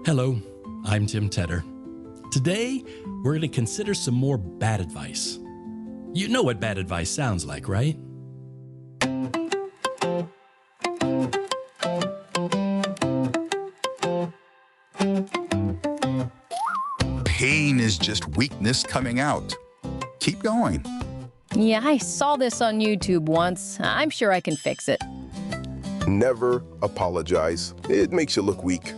Hello, I'm Tim Tedder. Today, we're going to consider some more bad advice. You know what bad advice sounds like, right? Pain is just weakness coming out. Keep going. Yeah, I saw this on YouTube once. I'm sure I can fix it. Never apologize. It makes you look weak.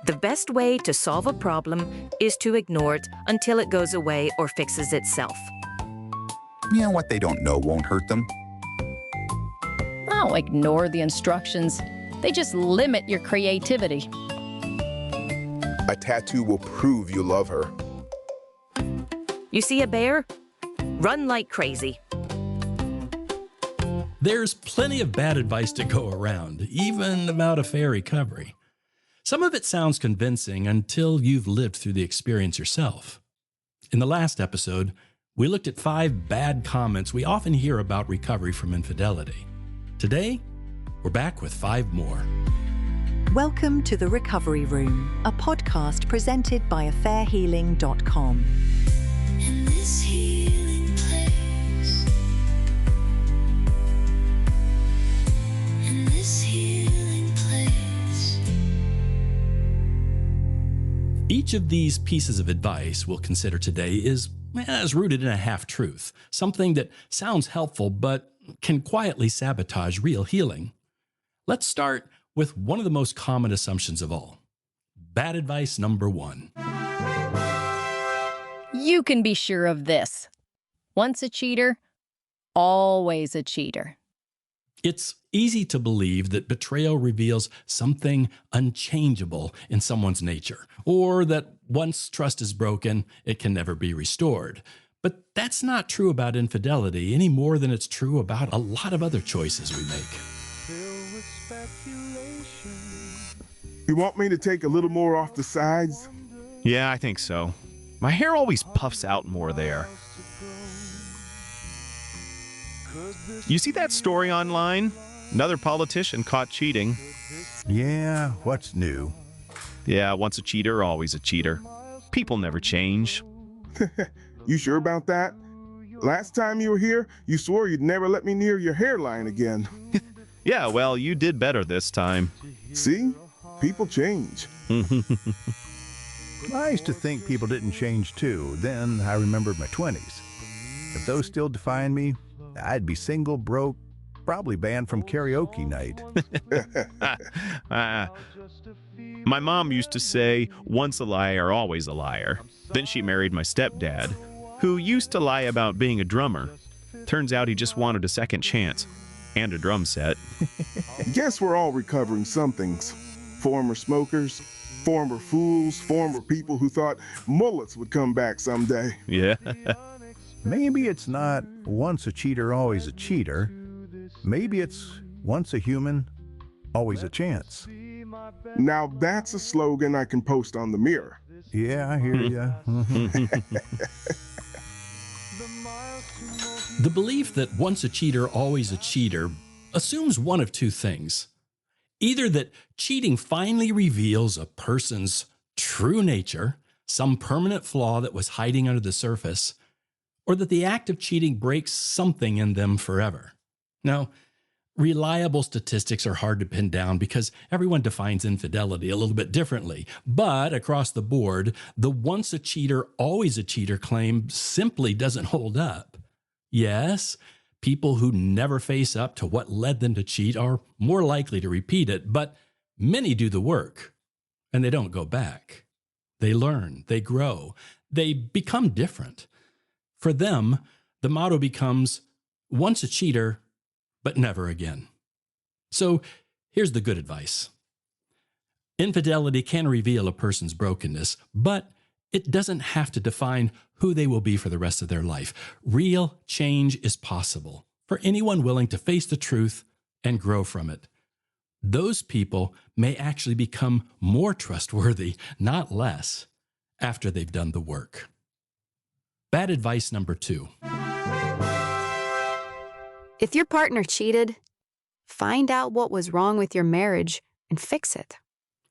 The best way to solve a problem is to ignore it until it goes away or fixes itself. You know what they don't know won't hurt them. Oh, ignore the instructions. They just limit your creativity. A tattoo will prove you love her. You see a bear? Run like crazy. There's plenty of bad advice to go around, even about a fair recovery. Some of it sounds convincing until you've lived through the experience yourself. In the last episode, we looked at 5 bad comments we often hear about recovery from infidelity. Today, we're back with 5 more. Welcome to The Recovery Room, a podcast presented by affairhealing.com. In this healing place, in this healing place. Each of these pieces of advice we'll consider today is rooted in a half-truth, something that sounds helpful but can quietly sabotage real healing. Let's start with one of the most common assumptions of all. Bad advice number 1. You can be sure of this. Once a cheater, always a cheater. It's easy to believe that betrayal reveals something unchangeable in someone's nature, or that once trust is broken, it can never be restored. But that's not true about infidelity any more than it's true about a lot of other choices we make. You want me to take a little more off the sides? Yeah, I think so. My hair always puffs out more there. You see that story online? Another politician caught cheating. Yeah, what's new? Yeah, once a cheater, always a cheater. People never change. You sure about that? Last time you were here, you swore you'd never let me near your hairline again. Yeah, well, you did better this time. See? People change. I used to think people didn't change too. Then I remembered my 20s. If those still define me, I'd be single, broke, probably banned from karaoke night. My mom used to say, once a liar, always a liar. Then she married my stepdad, who used to lie about being a drummer. Turns out he just wanted a second chance and a drum set. Guess we're all recovering some things. Former smokers, former fools, former people who thought mullets would come back someday. Yeah. Maybe it's not once a cheater, always a cheater. Maybe it's once a human, always a chance. Now that's a slogan I can post on the mirror. Yeah, I hear ya. The belief that once a cheater, always a cheater assumes one of 2 things. Either that cheating finally reveals a person's true nature, some permanent flaw that was hiding under the surface, or that the act of cheating breaks something in them forever. Now, reliable statistics are hard to pin down because everyone defines infidelity a little bit differently. But across the board, the once a cheater, always a cheater claim simply doesn't hold up. Yes, people who never face up to what led them to cheat are more likely to repeat it, but many do the work, and they don't go back. They learn, they grow, they become different. For them, the motto becomes, once a cheater, but never again. So here's the good advice. Infidelity can reveal a person's brokenness, but it doesn't have to define who they will be for the rest of their life. Real change is possible for anyone willing to face the truth and grow from it. Those people may actually become more trustworthy, not less, after they've done the work. Bad advice number 2. If your partner cheated, find out what was wrong with your marriage and fix it.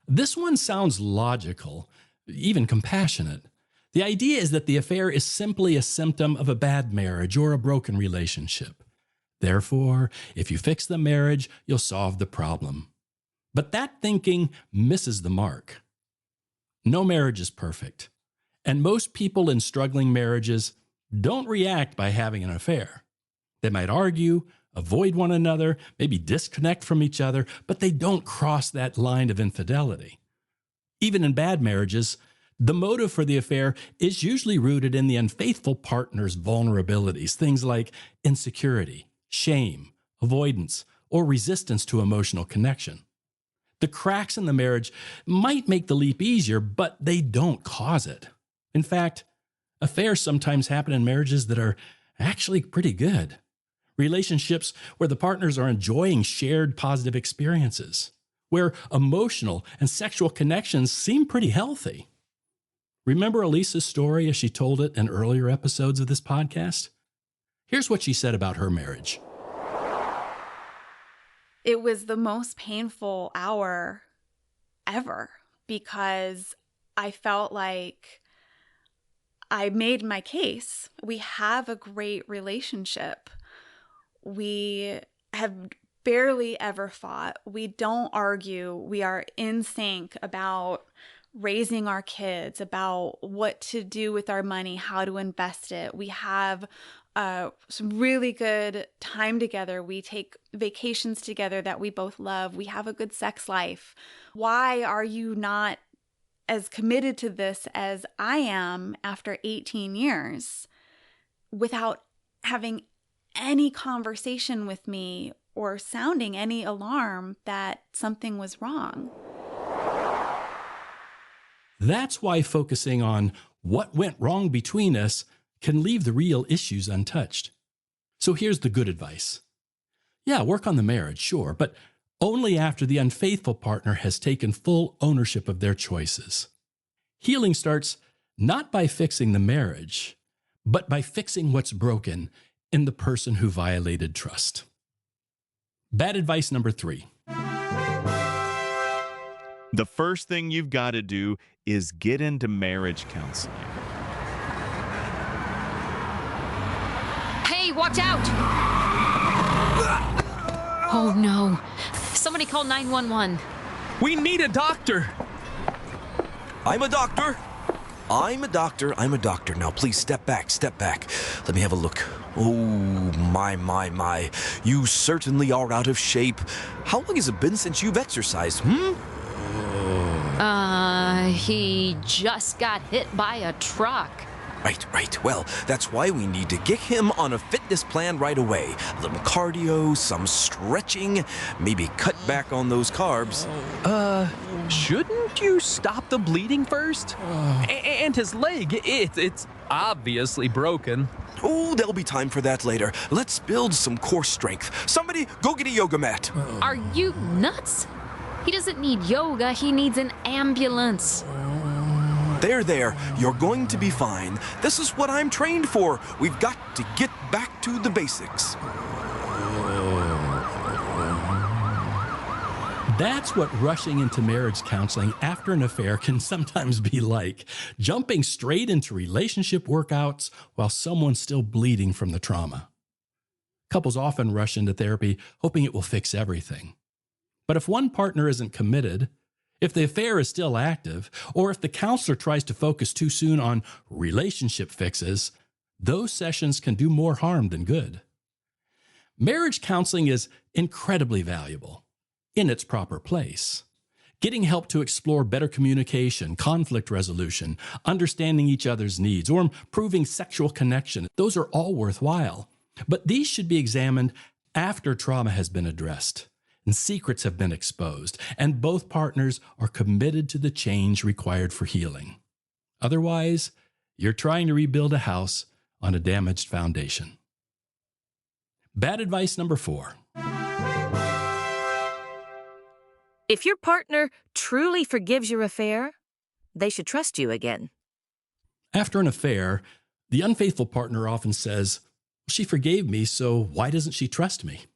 This one sounds logical, even compassionate. The idea is that the affair is simply a symptom of a bad marriage or a broken relationship. Therefore, if you fix the marriage, you'll solve the problem. But that thinking misses the mark. No marriage is perfect, and most people in struggling marriages don't react by having an affair. They might argue, avoid one another, maybe disconnect from each other, but they don't cross that line of infidelity. Even in bad marriages, the motive for the affair is usually rooted in the unfaithful partner's vulnerabilities, things like insecurity, shame, avoidance, or resistance to emotional connection. The cracks in the marriage might make the leap easier, but they don't cause it. In fact, affairs sometimes happen in marriages that are actually pretty good. Relationships where the partners are enjoying shared positive experiences, where emotional and sexual connections seem pretty healthy. Remember Elisa's story as she told it in earlier episodes of this podcast? Here's what she said about her marriage. It was the most painful hour ever because I felt like I made my case. We have a great relationship. We have barely ever fought. We don't argue. We are in sync about raising our kids, about what to do with our money, how to invest it. We have some really good time together. We take vacations together that we both love. We have a good sex life. Why are you not as committed to this as I am after 18 years without having any conversation with me or sounding any alarm that something was wrong? That's why focusing on what went wrong between us can leave the real issues untouched. So here's the good advice. Yeah, work on the marriage, sure, but only after the unfaithful partner has taken full ownership of their choices. Healing starts not by fixing the marriage, but by fixing what's broken in the person who violated trust. Bad advice number 3. The first thing you've got to do is get into marriage counseling. Hey, watch out! Oh no. Somebody call 911. We need a doctor. I'm a doctor. I'm a doctor. Now please step back. Let me have a look. Oh, my. You certainly are out of shape. How long has it been since you've exercised, He just got hit by a truck. Right. Well, that's why we need to get him on a fitness plan right away. A little cardio, some stretching, maybe cut back on those carbs. Shouldn't you stop the bleeding first? And his leg, it's obviously broken. Oh, there'll be time for that later. Let's build some core strength. Somebody, go get a yoga mat. Are you nuts? He doesn't need yoga, he needs an ambulance. There. You're going to be fine. This is what I'm trained for. We've got to get back to the basics. That's what rushing into marriage counseling after an affair can sometimes be like. Jumping straight into relationship workouts while someone's still bleeding from the trauma. Couples often rush into therapy hoping it will fix everything. But if one partner isn't committed, if the affair is still active, or if the counselor tries to focus too soon on relationship fixes, those sessions can do more harm than good. Marriage counseling is incredibly valuable in its proper place. Getting help to explore better communication, conflict resolution, understanding each other's needs, or improving sexual connection, those are all worthwhile. But these should be examined after trauma has been addressed and secrets have been exposed, and both partners are committed to the change required for healing. Otherwise, you're trying to rebuild a house on a damaged foundation. Bad advice number 4. If your partner truly forgives your affair, they should trust you again. After an affair, the unfaithful partner often says, "She forgave me, so why doesn't she trust me?"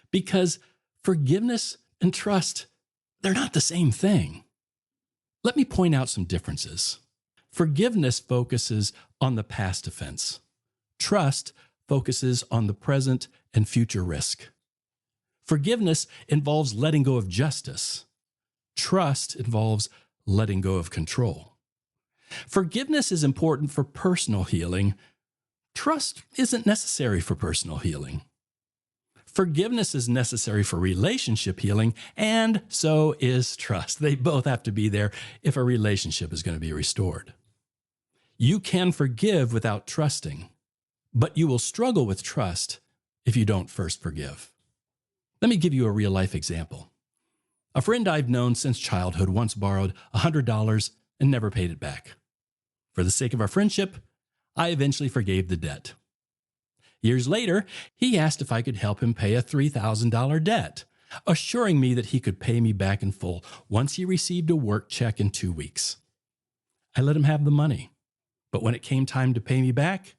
Because forgiveness and trust, they're not the same thing. Let me point out some differences. Forgiveness focuses on the past offense. Trust focuses on the present and future risk. Forgiveness involves letting go of justice. Trust involves letting go of control. Forgiveness is important for personal healing. Trust isn't necessary for personal healing. Forgiveness is necessary for relationship healing, and so is trust. They both have to be there if a relationship is going to be restored. You can forgive without trusting, but you will struggle with trust if you don't first forgive. Let me give you a real-life example. A friend I've known since childhood once borrowed $100 and never paid it back. For the sake of our friendship, I eventually forgave the debt. Years later, he asked if I could help him pay a $3,000 debt, assuring me that he could pay me back in full once he received a work check in 2 weeks. I let him have the money, but when it came time to pay me back,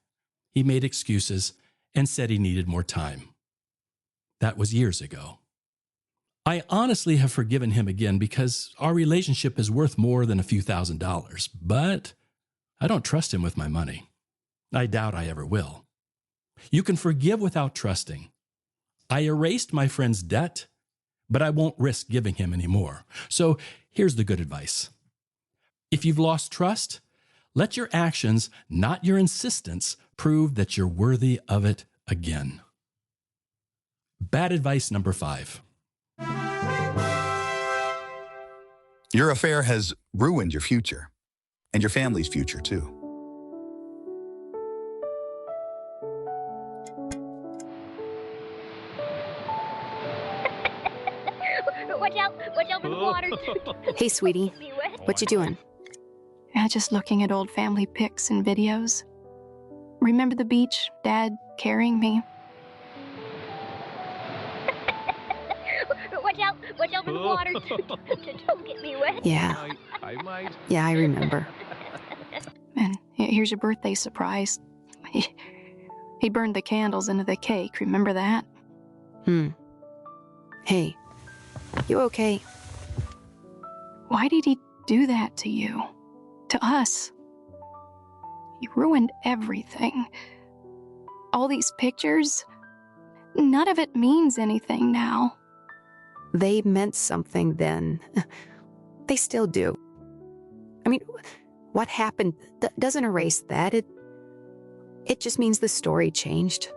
he made excuses and said he needed more time. That was years ago. I honestly have forgiven him again because our relationship is worth more than a few $1,000s, but I don't trust him with my money. I doubt I ever will. You can forgive without trusting. I erased my friend's debt, but I won't risk giving him any more. So here's the good advice. If you've lost trust, let your actions, not your insistence, prove that you're worthy of it again. Bad advice number 5. Your affair has ruined your future, and your family's future, too. Watch out for the water. Hey, sweetie. What you doing? Just looking at old family pics and videos. Remember the beach, Dad carrying me? Watch out for the water. Don't get me wet. Yeah. I might. Yeah, I remember. And here's your birthday surprise. He burned the candles into the cake. Remember that? Hey, you okay? Why did he do that to you? To us? He ruined everything. All these pictures, none of it means anything now. They meant something then. They still do. I mean, what happened doesn't erase that. It just means the story changed.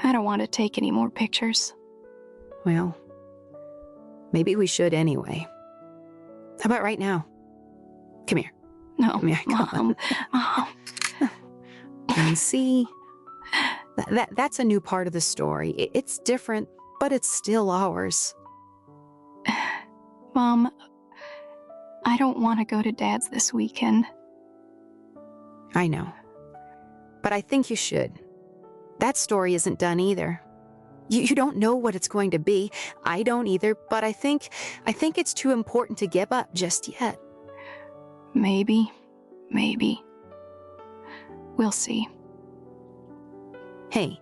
I don't want to take any more pictures. Well, maybe we should anyway. How about right now? Come here. No, Come here. Mom. Mom. And see, that's a new part of the story. It's different, but it's still ours. Mom, I don't want to go to Dad's this weekend. I know. But I think you should. That story isn't done either. You don't know what it's going to be. I don't either, but I think it's too important to give up just yet. Maybe. We'll see. Hey,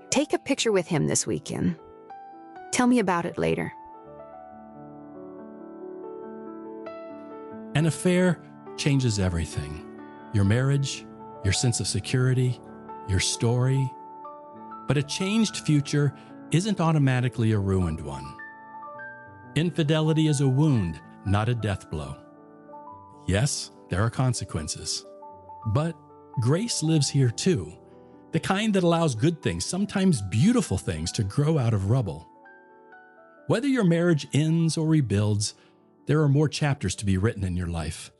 take a picture with him this weekend. Tell me about it later. An affair changes everything. Your marriage, your sense of security, your story. But a changed future isn't automatically a ruined one. Infidelity is a wound, not a death blow. Yes, there are consequences. But grace lives here too. The kind that allows good things, sometimes beautiful things, to grow out of rubble. Whether your marriage ends or rebuilds, there are more chapters to be written in your life.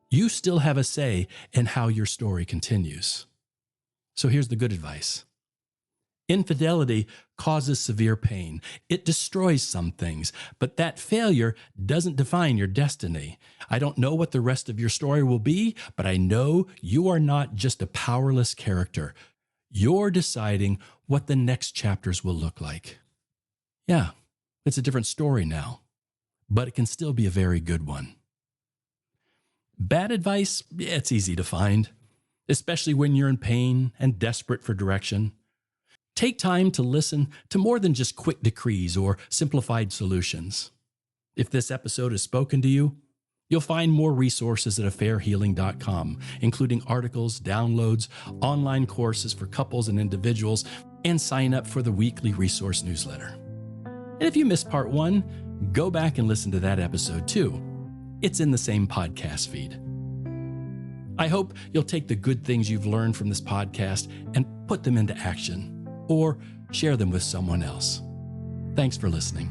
You still have a say in how your story continues. So here's the good advice. Infidelity causes severe pain. It destroys some things, but that failure doesn't define your destiny. I don't know what the rest of your story will be, but I know you are not just a powerless character. You're deciding what the next chapters will look like. Yeah, it's a different story now, but it can still be a very good one. Bad advice, it's easy to find, especially when you're in pain and desperate for direction. Take time to listen to more than just quick decrees or simplified solutions. If this episode has spoken to you, you'll find more resources at affairhealing.com, including articles, downloads, online courses for couples and individuals, and sign up for the weekly resource newsletter. And if you missed part 1, go back and listen to that episode too. It's in the same podcast feed. I hope you'll take the good things you've learned from this podcast and put them into action, or share them with someone else. Thanks for listening.